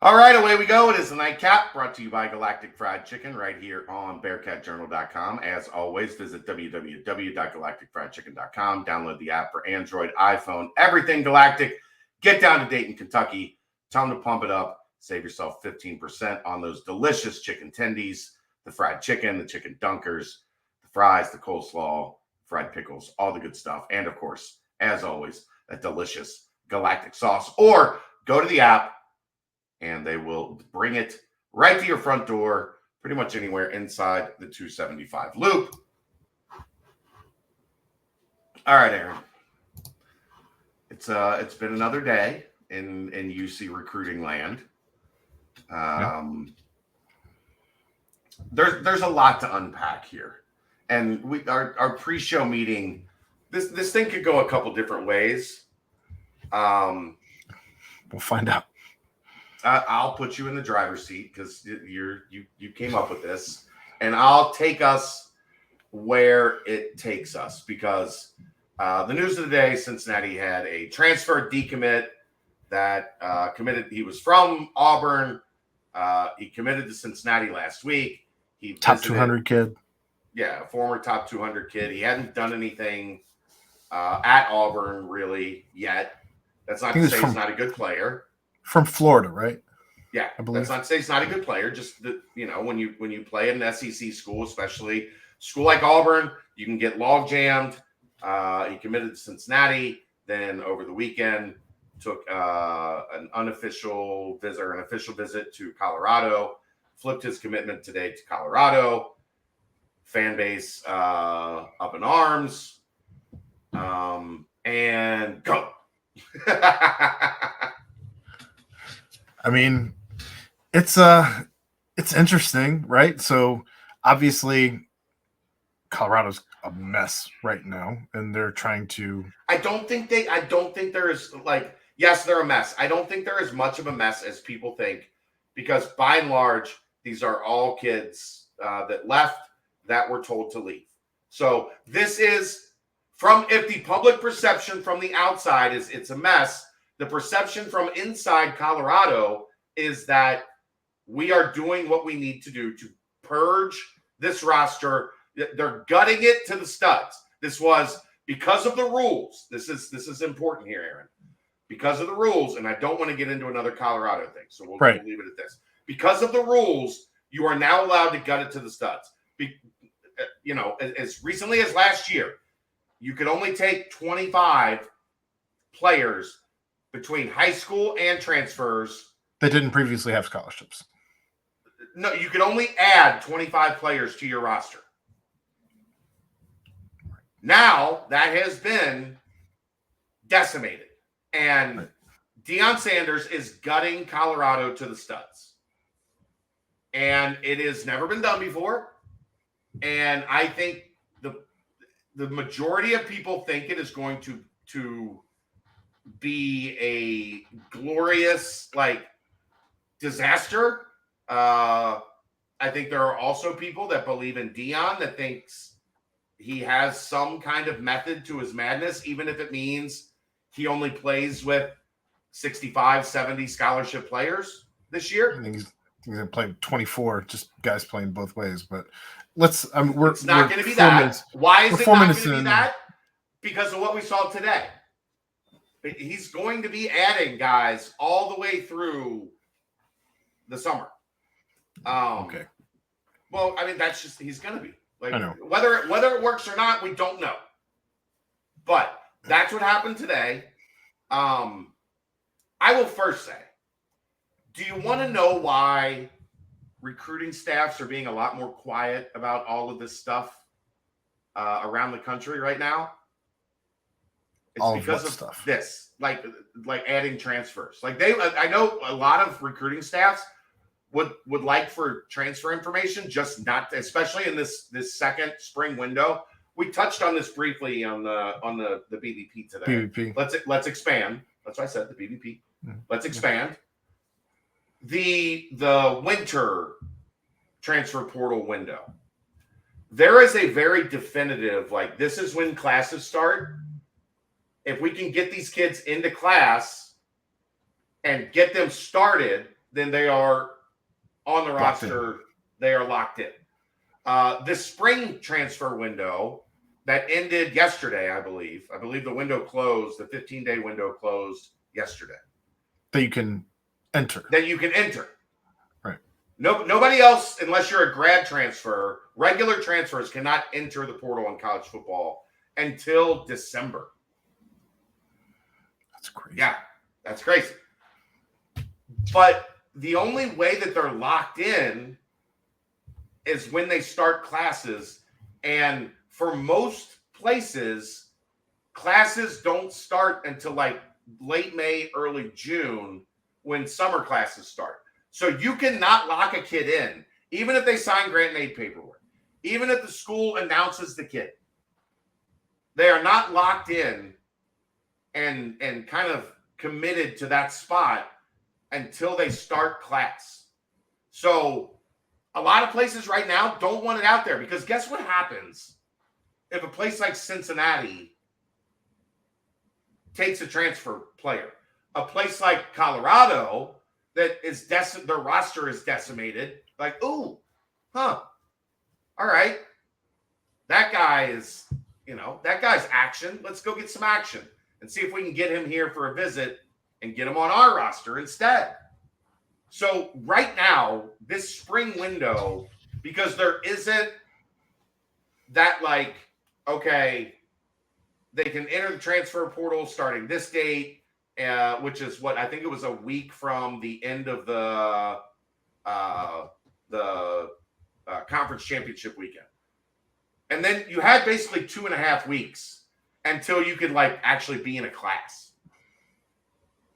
All right, away we go. It is the Nightcap, brought to you by Galactic Fried Chicken right here on BearcatJournal.com. As always, visit www.galacticfriedchicken.com. Download the app for Android, iPhone, everything Galactic. Get down to Dayton, Kentucky. Tell them to pump it up. Save yourself 15% on those delicious chicken tendies, the fried chicken, the chicken dunkers, the fries, the coleslaw, fried pickles, all the good stuff. And, of course, as always, that delicious Galactic sauce. Or go to the app, and they will bring it right to your front door, pretty much anywhere inside the 275 loop. All right, Aaron. It's been another day in UC recruiting land. There's a lot to unpack here, and our pre-show meeting. This thing could go a couple different ways. We'll find out. I'll put you in the driver's seat because you came up with this, and I'll take us where it takes us because the news of the day: Cincinnati had a transfer decommit that committed. He was from Auburn. He committed to Cincinnati last week. He top 200 kid. Yeah, a former top 200 kid. He hadn't done anything at Auburn really yet. That's not to say he's not a good player. From Florida, right? Yeah, I believe. That's not to say he's not a good player. Just that, when you play at an SEC school, especially school like Auburn, you can get log jammed. He committed to Cincinnati. Then over the weekend, took an unofficial visit or an official visit to Colorado. Flipped his commitment today to Colorado. Fan base up in arms. And go. I mean, it's interesting, right? So obviously Colorado's a mess right now, and they're trying to. I don't think there is yes, they're a mess. I don't think they're as much of a mess as people think, because by and large, these are all kids that left that were told to leave. So this is if the public perception from the outside is it's a mess. The perception from inside Colorado is that we are doing what we need to do to purge this roster. They're gutting it to the studs. This was because of the rules. This is important here, Aaron. Because of the rules, and I don't want to get into another Colorado thing, so we'll leave it at this. Because of the rules, you are now allowed to gut it to the studs. As recently as last year, you could only take 25 players between high school and transfers. They didn't previously have scholarships. No, you could only add 25 players to your roster. Now that has been decimated. And Deion Sanders is gutting Colorado to the studs. And it has never been done before. And I think the majority of people think it is going to be a glorious disaster. I think there are also people that believe in Deion that thinks he has some kind of method to his madness, even if it means he only plays with 65, 70 scholarship players this year. I think he's going to play 24, just guys playing both ways. But it's not going to be that. Why is it not going to be that? Because of what we saw today. He's going to be adding guys all the way through the summer. Okay. Well, I mean, that's just he's going to be. I know. Whether it works or not, we don't know. But that's what happened today. I will first say, do you want to know why recruiting staffs are being a lot more quiet about all of this stuff around the country right now? It's all because of stuff. This, like adding transfers. I know a lot of recruiting staffs would like for transfer information, just not, especially in this second spring window. We touched on this briefly on the BVP today. BVP. Let's expand. That's what I said, the BVP. Let's expand. The winter transfer portal window. There is a very definitive, this is when classes start. If we can get these kids into class and get them started, then they are on the Locked roster. They are locked in. This spring transfer window that ended yesterday, I believe the window closed, the 15-day window closed yesterday. That you can enter. Right. Nobody else, unless you're a grad transfer, regular transfers cannot enter the portal in college football until December. That's crazy. Yeah, that's crazy. But the only way that they're locked in is when they start classes. And for most places, classes don't start until like late May, early June when summer classes start. So you cannot lock a kid in, even if they sign grant and aid paperwork, even if the school announces the kid. They are not locked in and kind of committed to that spot until they start class. So a lot of places right now don't want it out there, because guess what happens if a place like Cincinnati takes a transfer player? A place like Colorado that is their roster is decimated. Like, ooh, all right. That guy is, that guy's action. Let's go get some action and see if we can get him here for a visit and get him on our roster instead. So right now, this spring window, because there isn't that like, okay, they can enter the transfer portal starting this date, which is what I think it was a week from the end of the conference championship weekend. And then you had basically 2.5 weeks until you could like actually be in a class.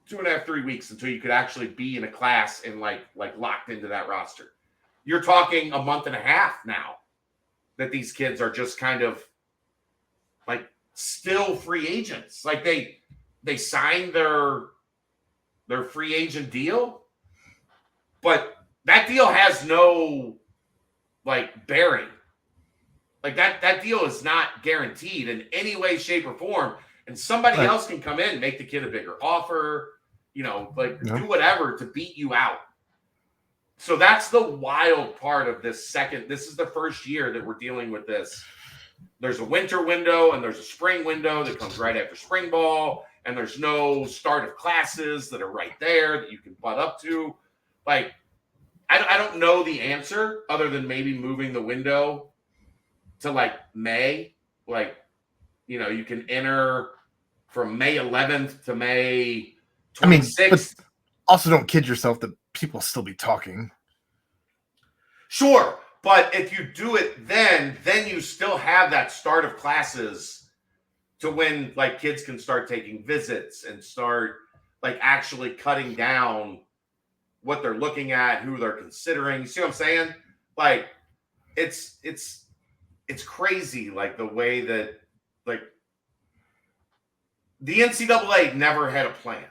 2.5, 3 weeks until you could actually be in a class and like locked into that roster. You're talking a month and a half now that these kids are just kind of like still free agents. Like they signed their free agent deal, but that deal has no like bearing. Like that deal is not guaranteed in any way, shape, or form. And somebody else can come in, make the kid a bigger offer, do whatever to beat you out. So that's the wild part of this second. This is the first year that we're dealing with this. There's a winter window and there's a spring window that comes right after spring ball. And there's no start of classes that are right there that you can butt up to. Like, I don't know the answer other than maybe moving the window to like May. Like, you can enter from May 11th to May 26th. But also don't kid yourself that people still be talking. Sure. But if you do it then you still have that start of classes to when like kids can start taking visits and start like actually cutting down what they're looking at, who they're considering. You see what I'm saying? Like it's crazy, like the way that like the NCAA never had a plan.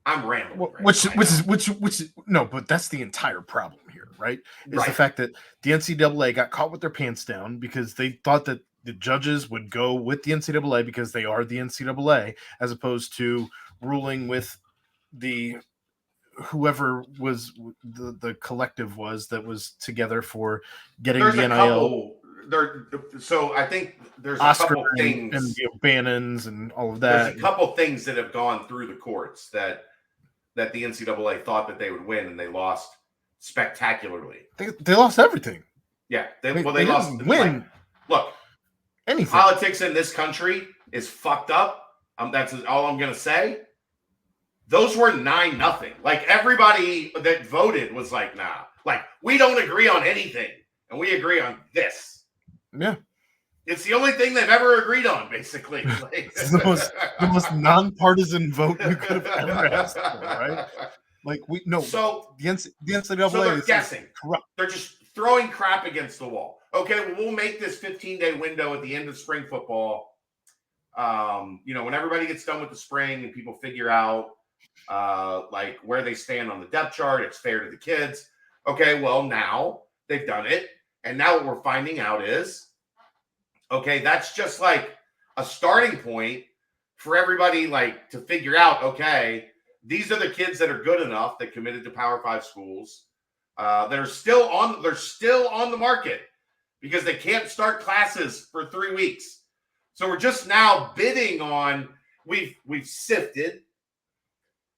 I'm rambling. Which is no, but that's the entire problem here, right? Is the fact that the NCAA got caught with their pants down because they thought that the judges would go with the NCAA because they are the NCAA, as opposed to ruling with the whoever was the collective was that was together for getting the NIL. So I think there's Oscar a couple things and Bannons and all of that. There's a couple things that have gone through the courts that the NCAA thought that they would win, and they lost spectacularly. They lost everything. Yeah, they lost. Didn't win. Like, look, anything. Politics in this country is fucked up. That's all I'm gonna say. Those were 9-0. Like everybody that voted was like, nah, like we don't agree on anything, and we agree on this. Yeah. It's the only thing they've ever agreed on, basically. Like, it's the most nonpartisan vote you could have ever asked for, right? Like So the NCAA so they're is guessing. Corrupt. They're just throwing crap against the wall. Okay, well, we'll make this 15-day window at the end of spring football. When everybody gets done with the spring and people figure out like where they stand on the depth chart, it's fair to the kids. Okay, well, now they've done it. And now what we're finding out is, okay, that's just like a starting point for everybody like to figure out, okay, these are the kids that are good enough that committed to Power 5 schools that are still on. They're still on the market because they can't start classes for 3 weeks. So we're just now bidding on. We've sifted.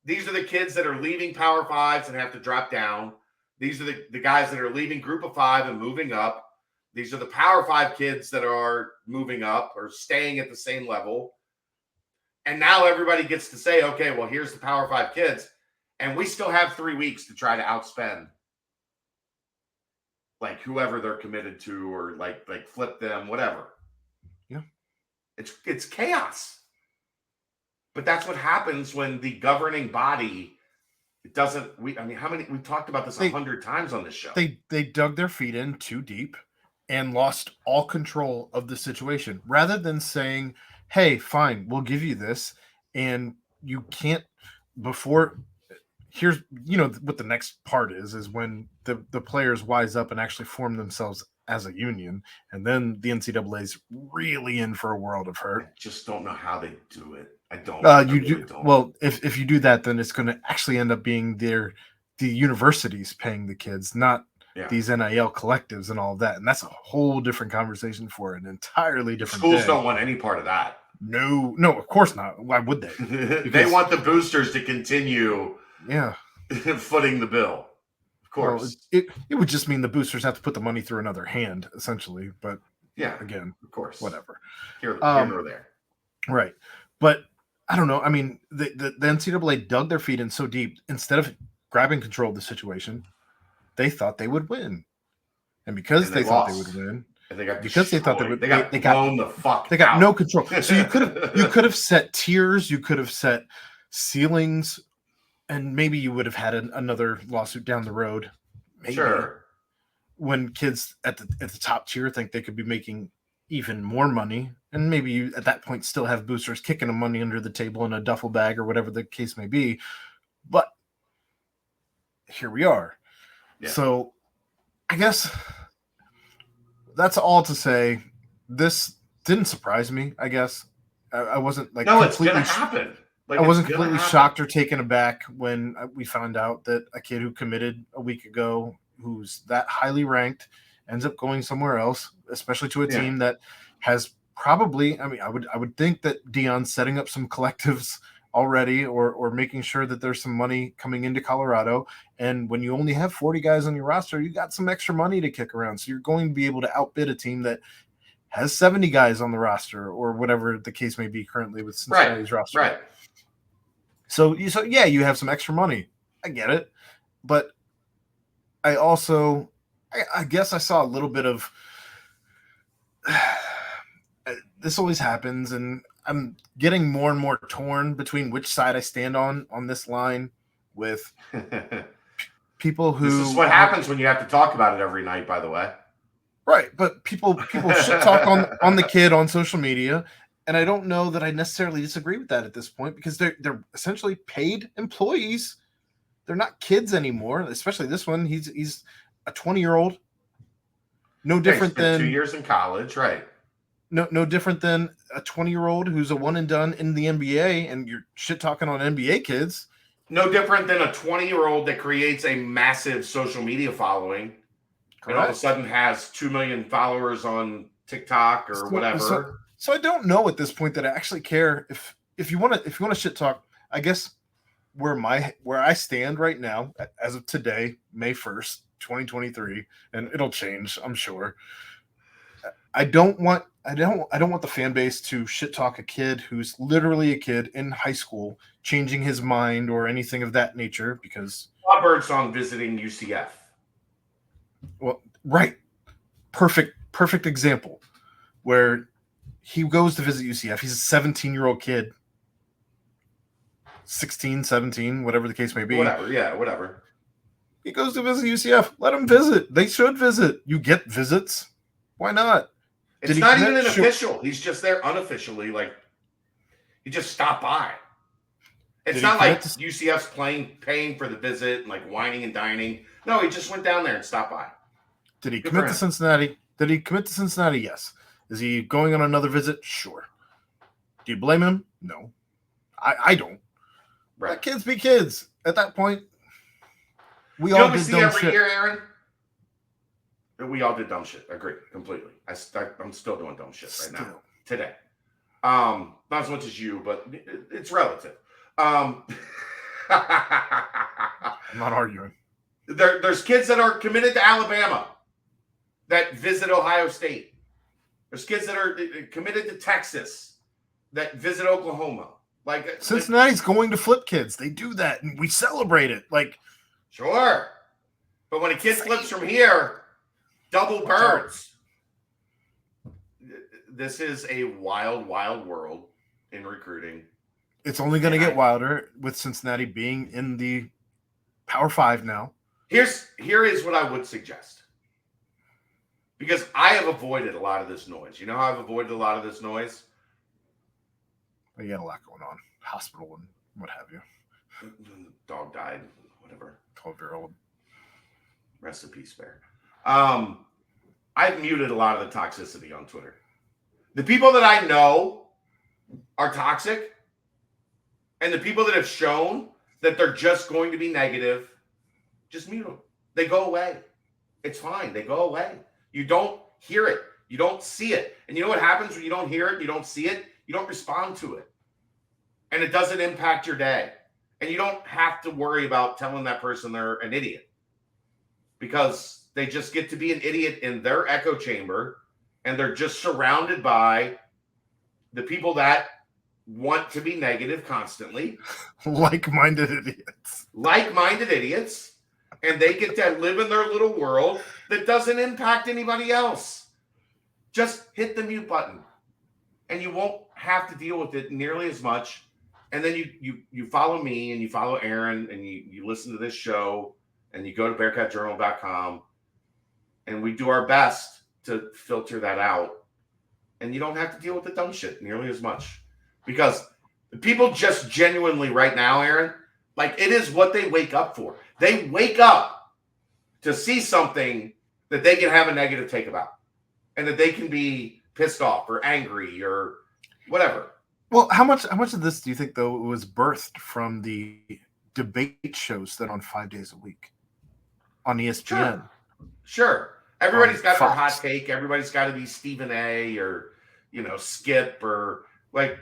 These are the kids that are leaving Power 5s and have to drop down. These are the guys that are leaving Group of 5 and moving up. These are the Power 5 kids that are moving up or staying at the same level. And now everybody gets to say, okay, well, here's the Power 5 kids. And we still have 3 weeks to try to outspend like whoever they're committed to or like flip them, whatever. Yeah. It's chaos. But that's what happens when the governing body doesn't. How many? We've talked about this 100 times on this show. They dug their feet in too deep and lost all control of the situation. Rather than saying, "Hey, fine, we'll give you this," and you can't before. Here's what the next part is when the players wise up and actually form themselves as a union, and then the NCAA's really in for a world of hurt. I just don't know how they do it. I don't. Don't. Well, if you do that, then it's going to actually end up being the universities paying the kids, not these NIL collectives and all of that. And that's a whole different conversation for an entirely different schools day. Don't want any part of that. No, of course not. Why would they? They want the boosters to continue footing the bill. Of course. Well, it would just mean the boosters have to put the money through another hand, essentially. But again, of course. Whatever. Here or there. Right. But I don't know. I mean, the NCAA dug their feet in so deep. Instead of grabbing control of the situation, they thought they would win, and because they thought they would win, and they got because they thought they would, they got blown the fuck. They got out. No control. So you could have set tiers, you could have set ceilings, and maybe you would have had another lawsuit down the road. Maybe, sure. When kids at the top tier think they could be making even more money, and maybe you at that point still have boosters kicking them money under the table in a duffel bag or whatever the case may be, but here we are. So I guess that's all to say. This didn't surprise me. I guess I wasn't like it's gonna happen. I wasn't completely shocked or taken aback when we found out that a kid who committed a week ago, who's that highly ranked, ends up going somewhere else, especially to a team that has probably, I would think that Dion's setting up some collectives already or making sure that there's some money coming into Colorado. And when you only have 40 guys on your roster, you got some extra money to kick around. So you're going to be able to outbid a team that has 70 guys on the roster or whatever the case may be currently with Cincinnati's roster. Right. So you have some extra money. I get it. But I also, I guess I saw a little bit of this always happens, and I'm getting more and more torn between which side I stand on this line with people who. This is what happens when you have to talk about it every night, by the way. Right, but people shit talk on the kid on social media, and I don't know that I necessarily disagree with that at this point because they're essentially paid employees. They're not kids anymore, especially this one. He's a 20-year-old. No different than 2 years in college, right? No different than a 20-year-old who's a one and done in the NBA, and you're shit talking on NBA kids. No different than a 20-year-old that creates a massive social media following, and all of a sudden has 2 million followers on TikTok or whatever. So I don't know at this point that I actually care if you want to shit talk. I guess where I stand right now, as of today, May 1st, 2023, and it'll change, I'm sure. I don't want the fan base to shit talk a kid who's literally a kid in high school changing his mind or anything of that nature because Birdsong visiting UCF. Well, right. Perfect example where he goes to visit UCF. He's a 17-year-old kid. 16, 17, whatever the case may be. Whatever. He goes to visit UCF. Let him visit. They should visit. You get visits. Why not? It's not even an official. He's just there unofficially. Like, he just stopped by. It's not like UCF's paying for the visit and like whining and dining. No, he just went down there and stopped by. Did he commit to Cincinnati? Yes. Is he going on another visit? Sure. Do you blame him? No. I don't. Right. Let kids be kids. At that point, we You all know what we did see dumb every shit. year, Aaron? We all did dumb shit. Agree completely. I'm still doing dumb shit right now today. Not as much as you, but it's relative. I'm not arguing. There's kids that are committed to Alabama that visit Ohio State. There's kids that are committed to Texas that visit Oklahoma. Like Cincinnati's going to flip kids. They do that, and we celebrate it. Like, sure, but when a kid flips from here, double birds. This is a wild, wild world in recruiting. It's only going to get wilder with Cincinnati being in the Power 5 now. Here is what I would suggest. Because I have avoided a lot of this noise. You know how I've avoided a lot of this noise? You got a lot going on. Hospital and what have you. Dog died. Whatever. 12-year-old. Rest in peace, Bear. I've muted a lot of the toxicity on Twitter. The people that I know are toxic, and the people that have shown that they're just going to be negative, just mute them. They go away. It's fine. They go away. You don't hear it. You don't see it. And you know what happens when you don't hear it, you don't see it? You don't respond to it. And it doesn't impact your day. And you don't have to worry about telling that person they're an idiot. Because they just get to be an idiot in their echo chamber, and they're just surrounded by the people that want to be negative constantly. Like-minded idiots. Like-minded idiots. And they get to live in their little world that doesn't impact anybody else. Just hit the mute button. And you won't have to deal with it nearly as much. And then you follow me and you follow Aaron and you listen to this show and you go to bearcatjournal.com and we do our best to filter that out. And you don't have to deal with the dumb shit nearly as much. Because the people just genuinely right now, Aaron, like it is what they wake up for. They wake up to see something that they can have a negative take about. And that they can be pissed off or angry or whatever. Well, how much of this do you think, though, was birthed from the debate shows that on 5 days a week on ESPN? Sure. Everybody's got their Fox. hot take. Everybody's got to be Stephen A. or, Skip or like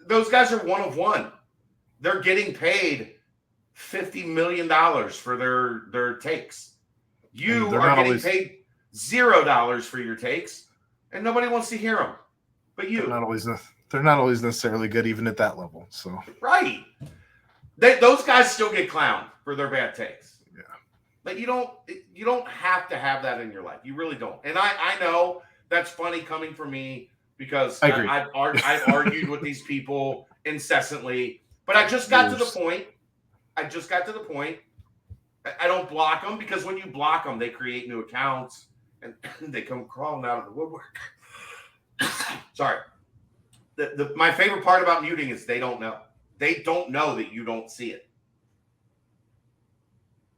those guys are one of one. They're getting paid $50 million for their takes. You are getting paid $0 for your takes, and nobody wants to hear them. But you. They're not always necessarily good, even at that level. So right, those guys still get clowned for their bad takes. Yeah, but you don't have to have that in your life. You really don't. And I know that's funny coming from me because I've argued with these people incessantly. But I just got to the point. I don't block them because when you block them, they create new accounts and they come crawling out of the woodwork. Sorry. My favorite part about muting is they don't know. They don't know that you don't see it.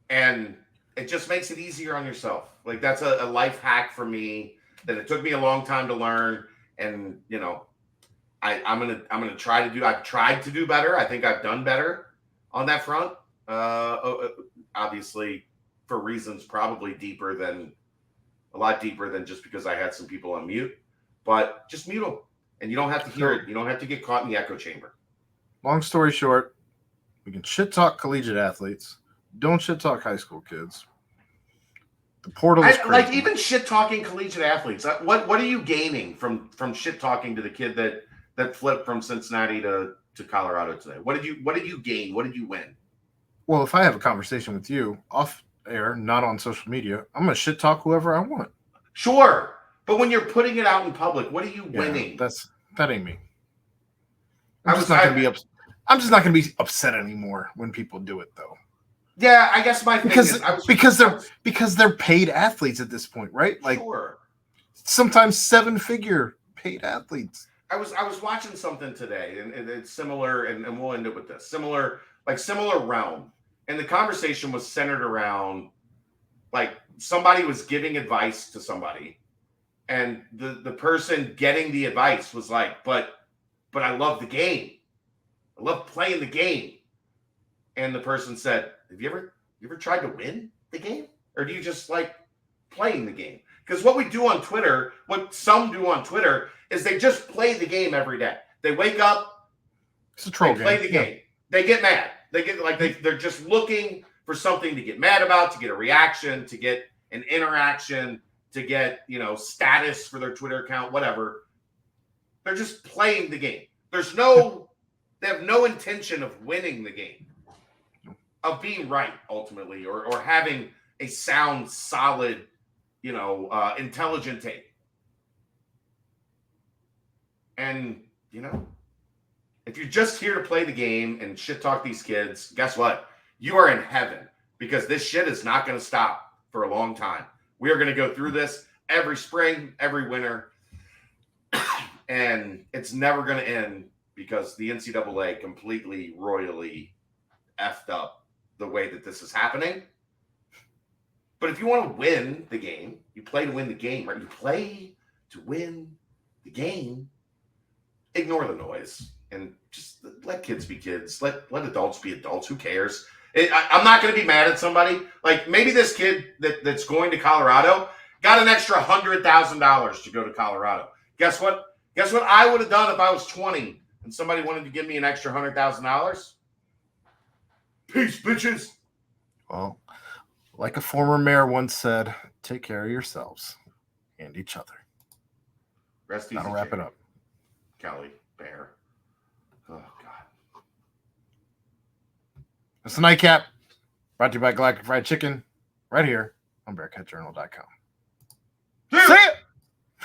And it just makes it easier on yourself. Like that's a life hack for me that it took me a long time to learn. And I'm gonna try to do. I've tried to do better. I think I've done better on that front. Obviously, for reasons probably a lot deeper than just because I had some people on mute. But just mute them. And you don't have to hear it. You don't have to get caught in the echo chamber. Long story short, we can shit talk collegiate athletes. Don't shit talk high school kids. The portal is crazy. Like even shit talking collegiate athletes. What are you gaining from shit talking to the kid that flipped from Cincinnati to Colorado today? What did you gain? What did you win? Well, if I have a conversation with you off air, not on social media, I'm gonna shit talk whoever I want. Sure. But when you're putting it out in public, what are you winning? That ain't me. I'm just not gonna be upset anymore when people do it, though. Yeah, I guess my thing because they're paid athletes at this point, right? Like sure. Sometimes 7-figure paid athletes. I was watching something today, and it's similar, and we'll end it with this similar realm, and the conversation was centered around like somebody was giving advice to somebody. And the person getting the advice was like, but I love the game. I love playing the game. and the person said, "Have you ever tried to win the game, or do you just like playing the game?" Because what we do on Twitter, what some do on Twitter, is they just play the game every day. They wake up, it's a troll they play the game, they get mad, they get like they're just looking for something to get mad about, to get a reaction, to get an interaction, to get status for their Twitter account, whatever. They're just playing the game. They have no intention of winning the game, of being right ultimately, or having a sound, solid, intelligent take. And if you're just here to play the game and shit talk these kids, guess what? You are in heaven, because this shit is not going to stop for a long time. We are going to go through this every spring, every winter, and it's never going to end, because the NCAA completely, royally effed up the way that this is happening. But if you want to win the game, you play to win the game, right? You play to win the game. Ignore the noise and just let kids be kids. Let adults be adults. Who cares? I'm not going to be mad at somebody. Like, maybe this kid that's going to Colorado got an extra $100,000 to go to Colorado. Guess what? Guess what I would have done if I was 20 and somebody wanted to give me an extra $100,000? Peace, bitches. Well, like a former mayor once said, take care of yourselves and each other. Rest easy. That'll wrap it up. Kelly Bear. Oh, God. It's the Nightcap, brought to you by Galactic Fried Chicken, right here on BearcatJournal.com.